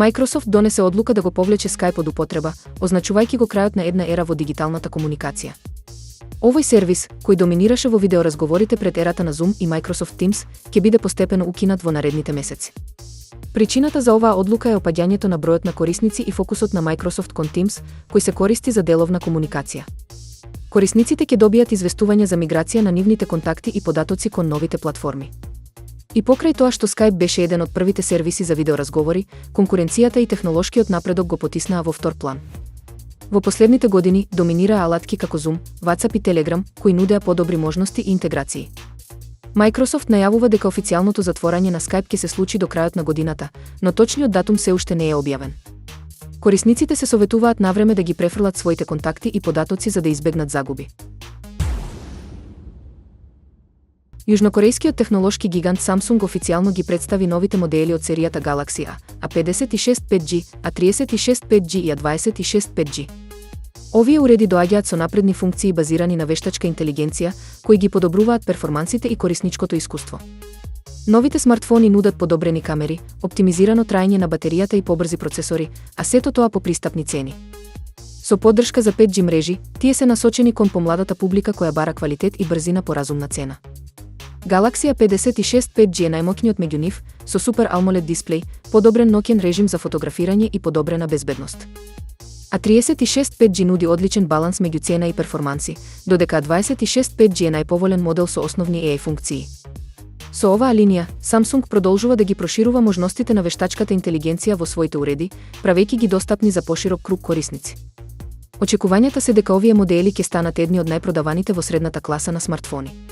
Microsoft донесе одлука да го повлече Skype од употреба, означувајќи го крајот на една ера во дигиталната комуникација. Овој сервис, кој доминираше во видеоразговорите пред ерата на Zoom и Microsoft Teams, ќе биде постепено укинат во наредните месеци. Причината за оваа одлука е опаѓањето на бројот на корисници и фокусот на Microsoft кон Teams, кој се користи за деловна комуникација. Корисниците ќе добијат известување за миграција на нивните контакти и податоци кон новите платформи. И покрај тоа што Skype беше еден од првите сервиси за видеоразговори, конкуренцијата и технолошкиот напредок го потиснаа во втор план. Во последните години доминираа алатки како Zoom, WhatsApp и Telegram, кои нудеа подобри можности и интеграции. Microsoft најавува дека официјалното затворање на Skype ќе се случи до крајот на годината, но точниот датум се уште не е објавен. Корисниците се советуваат навреме да ги префрлат своите контакти и податоци за да избегнат загуби. Јужнокорејскиот технолошки гигант Samsung официјално ги представи новите модели од серијата Galaxy A56 5G, A36 5G и A26 5G. Овие уреди доаѓаат со напредни функции базирани на вештачка интелигенција, кои ги подобруваат перформансите и корисничкото искуство. Новите смартфони нудат подобрени камери, оптимизирано траење на батеријата и побрзи процесори, а сето тоа по пристапни цени. Со поддршка за 5G мрежи, тие се насочени кон помладата публика која бара квалитет и брзина по разумна цена. Galaxy A56 5G е најмоќниот меѓу нив, со Super AMOLED дисплеј, подобрен ноќен режим за фотографирање и подобрена безбедност. A36 5G нуди одличен баланс меѓу цена и перформанси, додека A26 5G е најповолен модел со основни AI функции. Со оваа линија, Samsung продолжува да ги проширува можностите на вештачката интелигенција во своите уреди, правејќи ги достапни за поширок круг корисници. Очекувањата се дека овие модели ќе станат едни од најпродаваните во средната класа на смартфони.